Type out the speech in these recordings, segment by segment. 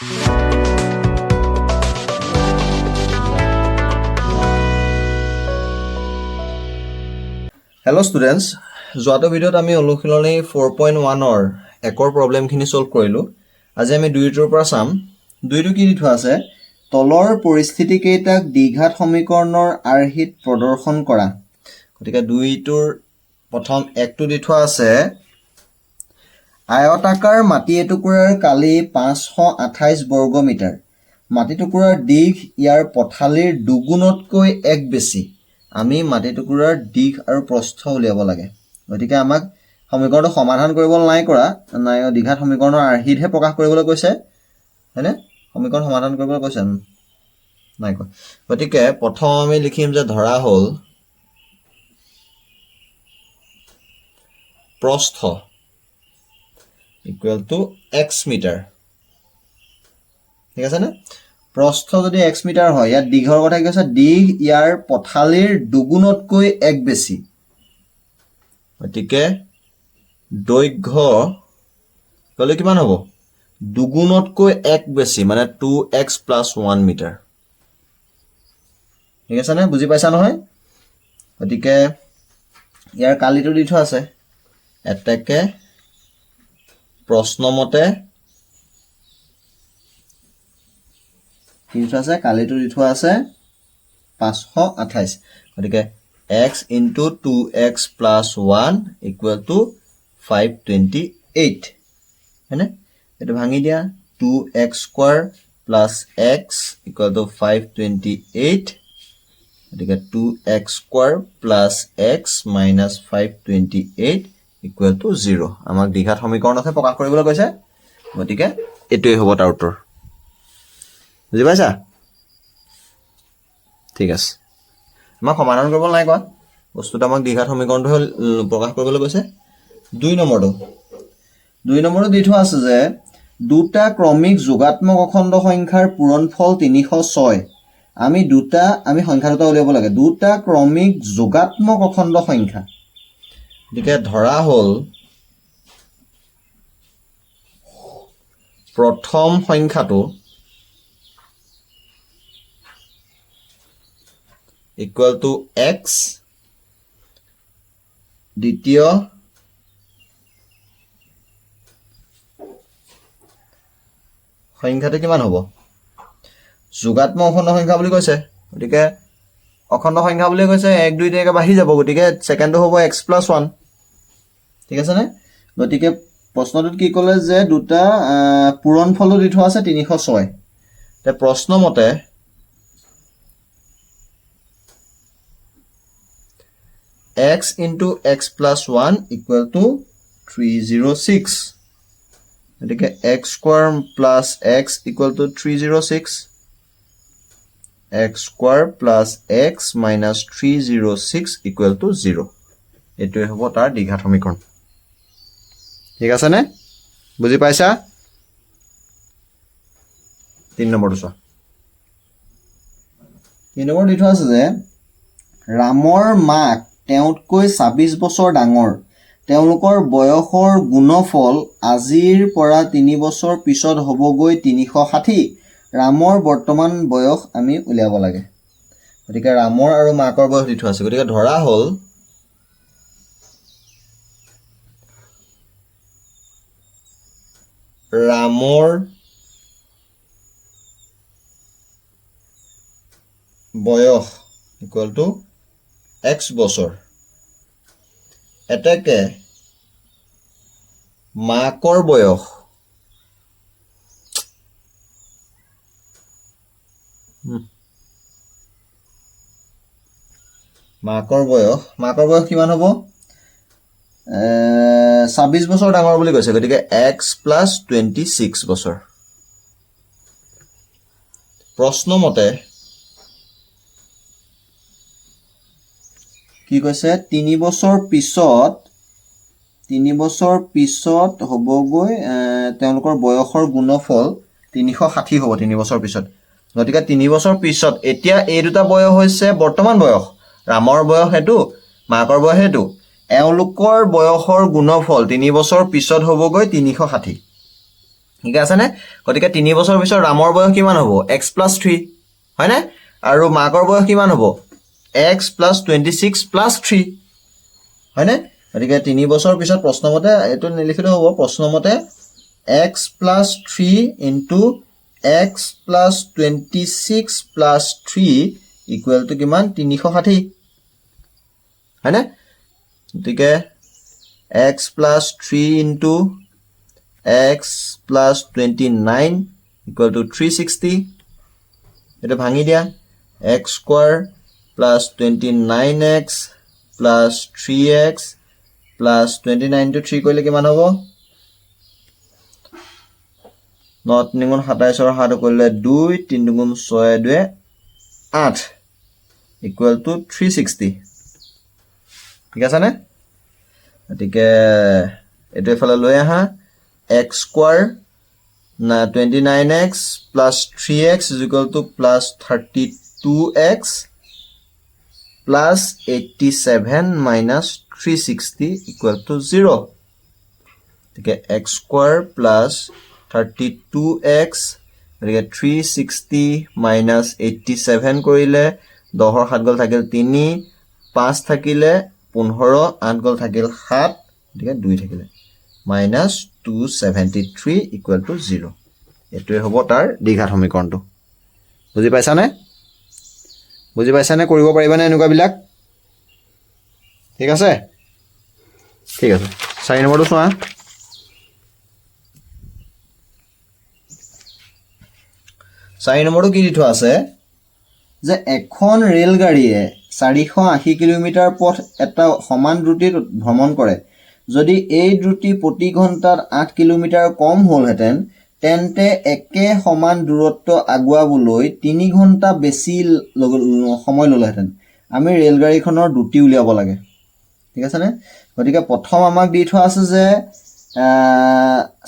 Hello students, যোৱাটো ভিডিঅ'ত আমি অনুশীলনী 4.1 একৰ প্ৰবলেমখিনি সলভ কৰিলো। আজি আমি 2টোৰ পৰা চাম। 2টো কি দি থোৱা আছে? তলৰ পৰিস্থিতি কেইটাক দ্বিঘাত সমীকৰণৰ আৰ্হিত প্ৰদৰ্শন কৰা। গতিকে 2টোৰ প্ৰথম একটো দি থোৱা আছে আয়তাকাৰ মাটি এটুকুৰাৰ কালি 528 বৰ্গ মিটাৰ। মাটি টুকুৰাৰ দিঘ ইয়াৰ পথালিৰ দুগুণতকৈ এক বেছি। আমি মাটি টুকুৰাৰ দিঘ আৰু প্ৰস্থ উলিয়াব লাগে। গতিকে আমাক সমীকৰণটো সমাধান কৰিবলৈ নাই দ্বিঘাত সমীকৰণৰ আৰ্হিতহে প্ৰকাশ কৰিবলৈ কৈছে, হয়নে? সমীকৰণ সমাধান কৰিবলৈ কৈছে নাই কোৱা। গতিকে প্ৰথম আমি লিখিম যে ধৰা হ'ল প্ৰস্থ ইকুৱেল টু x মিটাৰ। ঠিক আছে নে? প্ৰস্থ যদি x মিটাৰ হয়, ইয়াত দীঘৰ কথা কি কৈছে? দিঘ ইয়াৰ পথালিৰ দুগুণতকৈ এক বেছি। গতিকে দৈৰ্ঘ্য ক'লে কিমান হ'ব? দুগুণতকৈ এক বেছি, মানে 2x + 1 মিটাৰ। ঠিক আছে নে? বুজি পাইছা নহয়? গতিকে ইয়াৰ কালিটো দি থোৱা আছে। এতেকে প্ৰশ্নমতে কি দি থোৱা আছে? কালিটো দি থোৱা আছে 528। গতিকে x × 2x + 1 = 528, হয়নে? এইটো ভাঙি দিয়া। 2x² + x = 528। গতিকে 2x² + x - 528 = 0। আমাক দ্বিঘাত সমীকৰণতহে প্ৰকাশ কৰিবলৈ কৈছে। গতিকে এইটোৱে হ'ব তাৰ উত্তৰ। বুজি পাইছা? ঠিক আছে। আমাক সমাধান কৰিব নাই কোৱা, বস্তুটো আমাক দ্বিঘাত সমীকৰণটোহে প্ৰকাশ কৰিবলৈ কৈছে। 2 নম্বৰটো দি থোৱা আছে যে দুটা ক্ৰমিক যোগাত্মক অখণ্ড সংখ্যাৰ পূৰণফল 306। আমি সংখ্যা দুটা উলিয়াব লাগে। দুটা ক্ৰমিক যোগাত্মক অখণ্ড সংখ্যা। গতিকে ধৰা হ'ল প্ৰথম সংখ্যাটো ইকুৱেল টু x, দ্বিতীয় সংখ্যাটো কিমান হ'ব? যোগাত্মক অখণ্ড সংখ্যা বুলি কৈছে। গতিকে অখণ্ড সংখ্যা বুলি কৈছে, 1 2 3 বাঢ়ি যাব। গতিকে ছেকেণ্ডটো হ'ব x + 1। ঠিক আছে নে? গতিকে প্ৰশ্নটোত কি ক'লে যে দুটা পূৰণফলো দি থোৱা আছে 306। এতিয়া প্ৰশ্নমতে x × x + 1 = 306। গতিকে x² + x = 306। x² + x - 306 = 0। এইটোৱে হ'ব তাৰ দ্বিঘাত সমীকৰণ। ঠিক আছে নে? বুজি পাইছা? 3 নম্বৰটো চোৱা। 3 নম্বৰ দি থোৱা আছে যে ৰামৰ মাক তেওঁতকৈ 26 বছৰ ডাঙৰ। তেওঁলোকৰ বয়সৰ গুণফল আজিৰ পৰা 3 বছৰ পিছত হ'বগৈ 360। ৰামৰ বৰ্তমান বয়স আমি উলিয়াব লাগে। গতিকে ৰামৰ আৰু মাকৰ বয়স দি থোৱা আছে। গতিকে ধৰা হ'ল ৰামৰ বয়স ইকুৱেল টু x বছৰ। এতেকে মাকৰ বয়স কিমান হ'ব? 26 বছৰ ডাঙৰ বুলি কৈছে। গতিকে x + 26 বছৰ। প্ৰশ্নমতে কি কৈছে? 3 বছৰ পিছত হ'বগৈ তেওঁলোকৰ বয়সৰ গুণফল 360 হ'ব 3 বছৰ পিছত। গতিকে 3 বছৰ পিছত এতিয়া এই দুটা বয়স হৈছে বৰ্তমান বয়স। ৰামৰ বয়স সেইটো, মাকৰ বয়স সেইটো। এওঁলোকৰ বয়সৰ গুণফল 3 বছৰ পিছত হ'বগৈ 360। ঠিক আছে নে গতিকে 3 বছৰ পিছত ৰামৰ বয়স কিমান হ'ব x + 3 হয় নে আৰু মাকৰ বয়স কিমান হ'ব x + 26 + 3 হয় নে গতিকে 3 বছৰ পিছত প্ৰশ্নমতে এটো নিলিখিলেও হ'ব প্ৰশ্নমতে x + 3 * x + 26 + 3 = কিমান 360 হয় নে গতিকে x + 3 * x + 29 = 360 এটা ভাঙি দিয়া x² + 29x + 3x + 29 * 3 কৰিলে কিমান হ'ব 9 × 3 = 27 ৰ 7 কৰিলে 2 3 × 6 = 8 = 360 ঠিক আছে নে গতিকে এটো এফালে লৈ আহা x² 29x + 3x = +32x + 87 - 360 = 0 গতিকে x² + 32x গতিকে 360 - 87 কৰিলে 10 ৰ 7 গ'ল থাকিল 3 5 থাকিলে 15 8 গ'ল থাকিল 7 গতিকে 2 থাকিলে -273 = 0 এটোৱে হ'ব তাৰ দ্বিঘাত সমীকৰণটো বুজি পাইছানে কৰিব পাৰিবানে এনেকুৱা বিলাক ঠিক আছে 4 নম্বৰটো চোৱা 4 নম্বৰটো কি দি থোৱা আছে যে এখন ৰেলগাড়ীয়ে 480 কিলোমিটাৰ পথ এটা সমান দ্ৰুতিত ভ্ৰমণ কৰে যদি এই দ্ৰুতি প্ৰতি ঘণ্টাত 8 কিলোমিটাৰ কম হ'লহেঁতেন তেন্তে একে সমান দূৰত্ব আগুৱাবলৈ 3 ঘণ্টা বেছি সময় ল'লেহেঁতেন আমি ৰেলগাড়ীখনৰ দ্ৰুতি উলিয়াব লাগে ঠিক আছে নে গতিকে প্ৰথম আমাক দি থোৱা আছে যে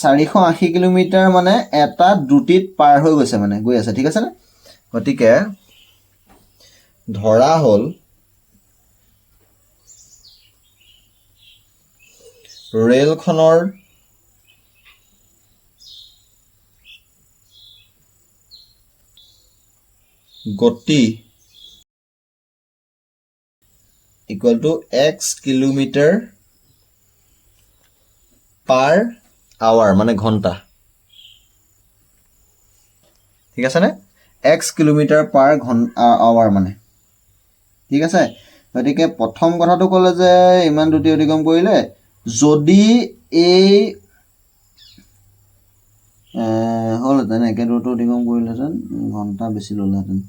480 কিলোমিটাৰ মানে এটা দ্ৰুতিত পাৰ হৈ গৈছে মানে গৈ আছে ঠিক আছে নে গতিকে ধৰা হ'ল ৰেলখনৰ গতি = x কিলোমিটাৰ পাৰ আৱাৰ মানে ঘণ্টা ঠিক আছে নে x কিলোমিটাৰ পাৰ আৱাৰ মানে ঠিক আছে গতিকে প্ৰথম কথাটো ক'লে যে ইমান দ্ৰুতি অতিক্ৰম কৰিলে যদি এই হ'লহেঁতেন একে দূৰত্ব অতিক্ৰম কৰিলেহেঁতেন ঘণ্টা বেছি ল'লেহেঁতেন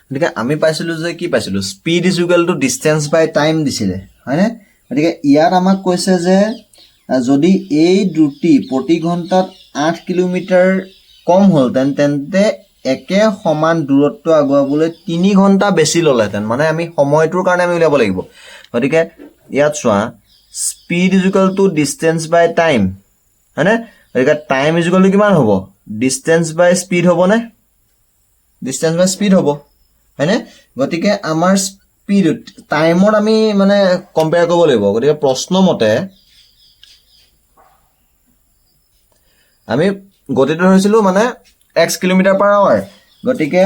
গতিকে আমি পাইছিলোঁ যে কি পাইছিলোঁ স্পীড = ডিষ্টেঞ্চ বাই টাইম দিছিলে হয়নে গতিকে ইয়াত আমাক কৈছে যে যদি এই দ্ৰুতি প্ৰতি ঘণ্টাত 8 কিলোমিটাৰ কম হ'লহেঁতেন তেন্তে একে সমান দূৰত্ব আগুৱাবলৈ 3 ঘণ্টা বেছি ল'লেহেঁতেন মানে আমি সময়টোৰ কাৰণে আমি উলিয়াব লাগিব গতিকে ইয়াত চোৱা স্পীড = ডিষ্টেঞ্চ বাই টাইম হয়নে গতিকে টাইম = কিমান হ'ব ডিষ্টেঞ্চ বাই স্পীড হ'বনে ডিষ্টেঞ্চ বাই স্পীড হ'ব হয়নে গতিকে আমাৰ স্পীড টাইমত আমি মানে কম্পেয়াৰ কৰিব লাগিব গতিকে প্ৰশ্ন মতে আমি গতিটো ধৰিছিলোঁ মানে x কিলোমিটাৰ পাৰ আৱাৰ গতিকে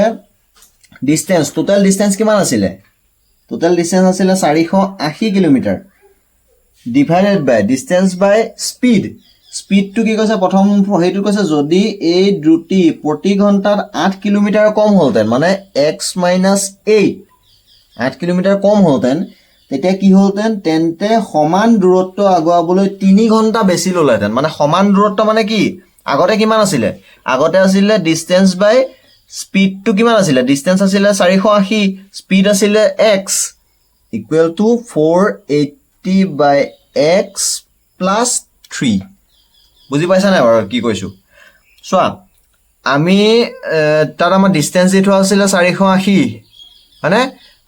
ডিষ্টেঞ্চ টোটেল ডিষ্টেঞ্চ কিমান আছিলে টোটেল ডিষ্টেঞ্চ আছিলে 480 কিলোমিটাৰ ডিভাইডেড বাই ডিষ্টেঞ্চ বাই স্পীড স্পীডটো কি কৈছে প্ৰথম হেইটো কৈছে যদি এই দ্ৰুতি প্ৰতি ঘণ্টাত 8 কিলোমিটাৰ কম হ'লহেঁতেন মানে x - 8 8 কিলোমিটাৰ কম হ'লহেঁতেন তেতিয়া কি হ'লহেঁতেন তেন্তে সমান দূৰত্ব আগুৱাবলৈ 3 ঘণ্টা বেছি ল'লেহেঁতেন মানে সমান দূৰত্ব মানে কি আগতে কিমান আছিলে আগতে আছিলে ডিষ্টেঞ্চ বাই স্পীডটো কিমান আছিলে ডিষ্টেঞ্চ আছিলে 480 স্পীড আছিলে x = 480/x + 3 বুজি পাইছা নাই বাৰু কি কৈছো চোৱা আমি তাত আমাৰ ডিষ্টেঞ্চ দি থোৱা আছিলে 480 হয়নে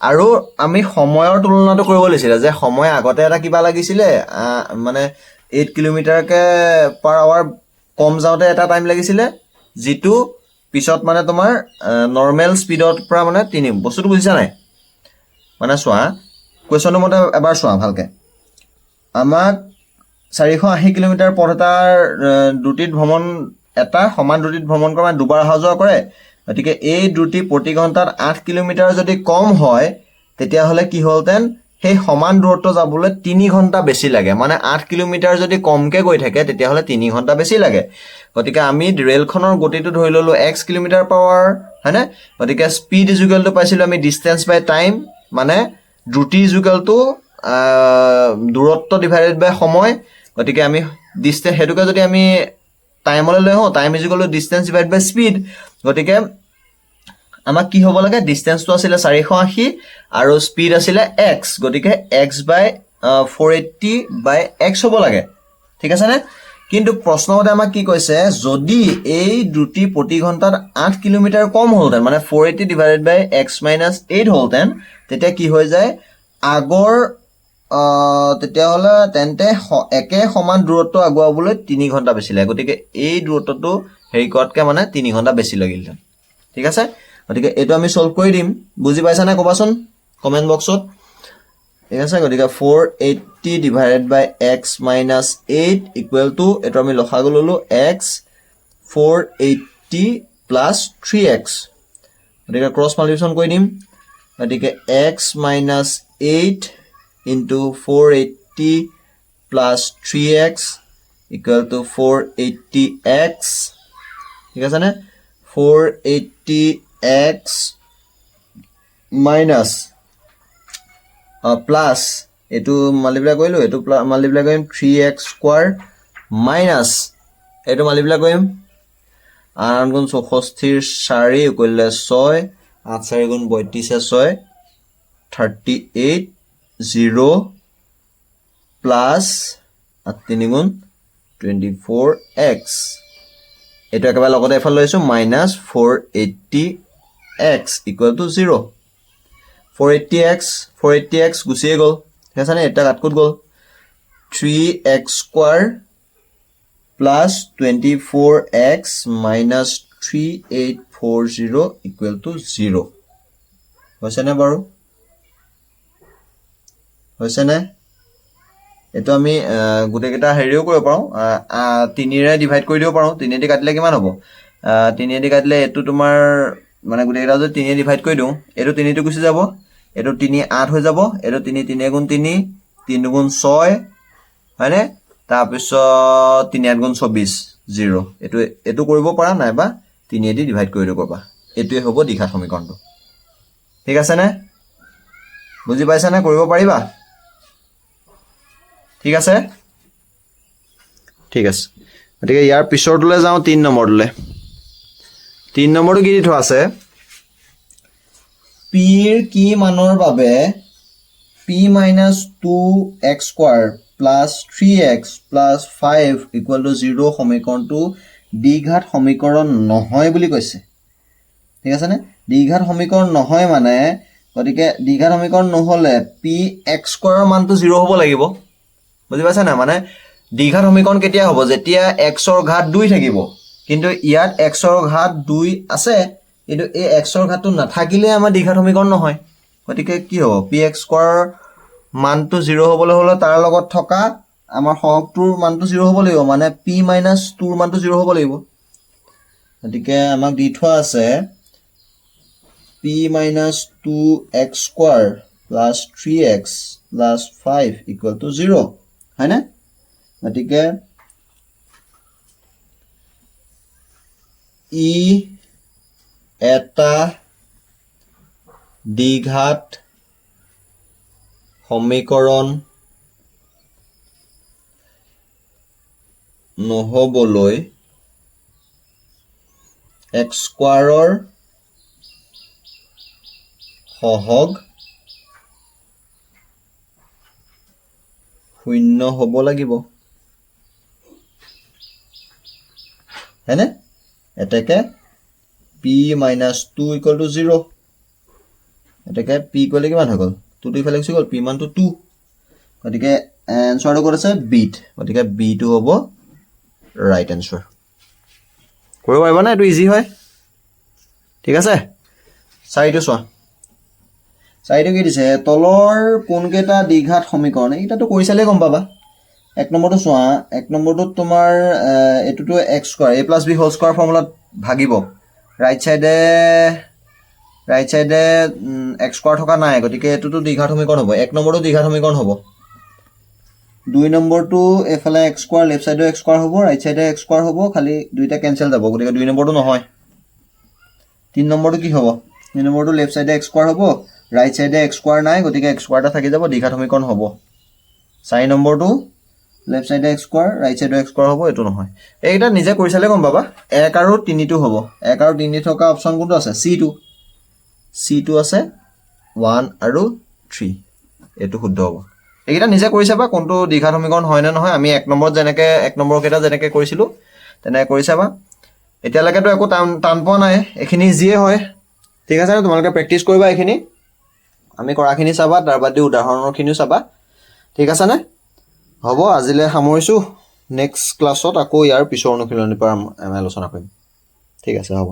আৰু আমি সময়ৰ তুলনাটো কৰিব লাগিছিলে যে সময় আগতে এটা কিবা লাগিছিলে মানে 8 কিলোমিটাৰকে পাৰ আৱাৰ কম যাওঁতে এটা টাইম লাগিছিলে যেটো পিছত মানে তোমাৰ নৰ্মেল স্পীডৰ পৰা মানে 3 বস্তুটো বুজিছা নাই মানে চোৱা কোৱেশ্চনটো মতে এবাৰ চোৱা ভালকে আমাক 480 কিলোমিটাৰ পথ এটাৰ দ্ৰুতিত ভ্ৰমণ এটা সমান দ্ৰুতিত ভ্ৰমণ কৰা মানে দুবাৰ অহা যোৱা কৰে গতিকে এই দ্ৰুতি প্ৰতি ঘণ্টাত 8 কিলোমিটাৰ যদি কম হয় তেতিয়াহ'লে কি হ'লতেন সেই সমান দূৰত্ব যাবলৈ 3 ঘণ্টা বেছি লাগে মানে 8 কিলোমিটাৰ যদি কমকে গৈ থাকে তেতিয়াহ'লে 3 ঘণ্টা বেছি লাগে গতিকে আমি ৰেলখনৰ গতিটো ধৰি ললো x কিলোমিটাৰ পাৰ আৱাৰ হয়নে গতিকে স্পীড ইকুৱেল টু পাইছিলো আমি ডিসটেন্স বাই টাইম মানে দ্ৰুতি ইকুৱেল টু দূৰত্ব ডিভাইডেড বাই সময় গতিকে আমি ডিসটেন্স হেতুকে যদি আমি টাইমলৈ লৈ হও time equal to distance divide by speed গতিকে আমাক কি হ'ব লাগে ডিসটেন্সটো আছিল 480 আৰু স্পীড আছিল x গতিকে x বাই 480 বাই x হ'ব লাগে ঠিক আছে নে কিন্তু প্ৰশ্নমতে আমাক কি কৈছে যদি এই দ্ৰুতি প্ৰতি ঘণ্টাত 8 কিলোমিটাৰ কম হ'লতেন মানে 480 ডিভাইডেড বাই x - 8 হ'লতেন তেতিয়া কি হৈ যায় আগৰ তেতিয়াহ'লে তেন্তে একে সমান দূৰত্ব আগুৱাবলৈ 3 ঘণ্টা বেছি লাগে গতিকে এই দূৰত্বটো হেৰি কৰাতকে মানে 3 ঘণ্টা বেছি লাগিলতেন ঠিক আছে গতিকে এটো আমি সলভ কৰি দিম বুজি পাইছা না কবাচোন কমেন্ট বক্সত ঠিক আছে গতিকে 480 divided by x - 8 equal to এটো আমি লসাগু ললো x 480 প্লাস 3x গতিকে ক্ৰস মাল্টিপ্লিকেশ্যন কৰি দিম গতিকে x - 8 into 480 plus 3x equal to 480x ঠিক আছে না 480x minus plus এটো মাল্টিপ্লাই কৰিলো এটো মাল্টিপ্লাই কৰিম 3x স্কয়াৰ minus এটো মাল্টিপ্লাই কৰিম 8 গুণ 64 4 ইকুৱেল 6 8 4 গুণ 32 6 38 0 plus 3 গুণ 24x এটো একেবাৰে লগতে এফাল লৈছো minus 480x equal to 0 480x গুছিয়ে গ'ল ঠিক আছে নে এটা কাটকুট গ'ল 3x square plus 24x minus 3840 equal to 0 হৈছে নে বাৰু হৈছে নে এটো আমি গুটেকেটা হেৰিও কৰিব পাৰো 3 ৰে ডিভাইড কৰি দিব পাৰো 3 দি কাটিলে কিমান হ'ব 3 দি কাটিলে এটো তোমাৰ মানে গুটেকেটা যদি 3 ডিভাইড কৰি দিও এটো 3 টো গুছি যাব এটো 3 8 হৈ যাব এটো 3 3 গুণ 3 3 গুণ 6 হয়নে তাৰ পিছত 3 8 গুণ 24 0 এটো কৰিব পাৰা নাইবা 3 দি ডিভাইড কৰি দিব পাবা এটোই হ'ব দ্বিঘাত সমীকৰণটো ঠিক আছে নে বুজি পাইছা নে কৰিব পাৰিবা ঠিক আছে গতিকে ইয়াৰ পিছৰটোলে যাও 3 নম্বৰটোলে 3 নম্বৰটো কি দি থোৱা আছে p ৰ কি মানৰ বাবে p - 2x square plus 3x plus 5 equal to 0 সমীকৰণটো দ্বিঘাত সমীকৰণ নহয় বুলি কৈছে ঠিক আছে নে দ্বিঘাত সমীকৰণ নহয় মানে গতিকে দ্বিঘাত সমীকৰণ নহলে px স্কয়াৰৰ মানটো 0 হ'ব লাগিব বুজি পাইছা না মানে দ্বিঘাত সমীকৰণ কেতিয়া হ'ব যেতিয়া x ৰ ঘাত 2 থাকিব কিন্তু ইয়াত x ৰ ঘাত 2 আছে কিন্তু এই x ৰ ঘাতটো নাথাকিলে আমাৰ দ্বিঘাত সমীকৰণ নহয় গতিকে কি হ'ব px স্কয়াৰ মানটো 0 হ'বলৈ হলে তাৰ লগত থকা আমাৰ সহগটোৰ মানটো 0 হ'ব লাগিব মানে p - 2 ৰ মানটো 0 হ'ব লাগিব গতিকে আমাক দি থোৱা আছে p - 2x square plus 3x plus 5 equal to 0 হয়নে গতিকে ই এটা দ্বিঘাত সমীকৰণ নহবলৈ x স্কয়াৰৰ সহগ 0 হ'ব লাগিব হয়নে এটাকে p - 2 equal to 0 এটাকে p ইকুৱেল কিমান হৈ গ'ল 2 টো ইফালে গুচি গ'ল p মানটো 2 গতিকে এনসাৰটো ক'ত আছে b গতিকে b টো হ'ব ৰাইট এনসাৰ কৰিব পাৰিবা না এটো ইজি হয় ঠিক আছে চাইটো চোৱা চাইটো কি দিছে তলৰ কোনকেটা দ্বিঘাত সমীকৰণ এইটাটো কৰি চালে গম পাবা এক নম্বৰটো চোৱা, এক নম্বৰটোত তোমাৰ এইটোতো x square A plus B whole square ফৰ্মুলাত ভাগিব, ৰাইট চাইডে এক্স স্কোৱাৰ থকা নাই, গতিকে এইটোতো দ্বিঘাত সমীকৰণ হ'ব, এক নম্বৰটো দ্বিঘাত সমীকৰণ হ'ব। 2 নম্বৰটো এফালে এক্স স্কোৱাৰ লেফ্ট চাইডেও এক্স স্কোৱাৰ হ'ব, ৰাইট চাইডে এক্স স্কোৱাৰ হ'ব, খালি দুইটা কেঞ্চেল যাব, গতিকে 2 নম্বৰটো নহয়। 3 নম্বৰটো কি হ'ব? 3 নম্বৰটো লেফ্ট চাইডে এক্স স্কোৱাৰ হ'ব, ৰাইট চাইডে এক্স স্কোৱাৰ নাই, গতিকে এক্স স্কোৱাৰ এটা থাকি যাব, দ্বিঘাত সমীকৰণ হ'ব। 4 নম্বৰটো লেফ্ট চাইডে এক্স স্কোৱাৰ, ৰাইট চাইডে এক্স স্কোৱাৰ হ'ব, এইটো নহয়। এইকেইটা নিজে কৰি চালে গম পাবা। 1 আৰু 3টো হ'ব, 1 আৰু 3 থকা অপশ্যন কোনটো আছে? C2 আছে, 1 আৰু 3, এইটো শুদ্ধ হ'ব। এইকেইটা নিজে কৰি চাবা কোনটো দ্বিঘাত সমীকৰণ হয় নে নহয়। আমি 1 নম্বৰত এক নম্বৰ কেইটা যেনেকৈ কৰিছিলোঁ তেনেকৈ কৰি চাবা। এতিয়ালৈকেতো একো টান পোৱা নাই, এইখিনি যিয়ে হয়। ঠিক আছে, তোমালোকে প্ৰেক্টিছ কৰিবা এইখিনি, আমি কৰাখিনি চাবা, তাৰ বাদ দি উদাহৰণৰখিনিও চাবা। ঠিক আছেনে? হ'ব, আজিলৈ সামৰিছোঁ। নেক্সট ক্লাছত আকৌ ইয়াৰ পিছৰ অনুশীলনীৰ পৰা আমি আলোচনা কৰিম। ঠিক আছে, হ'ব।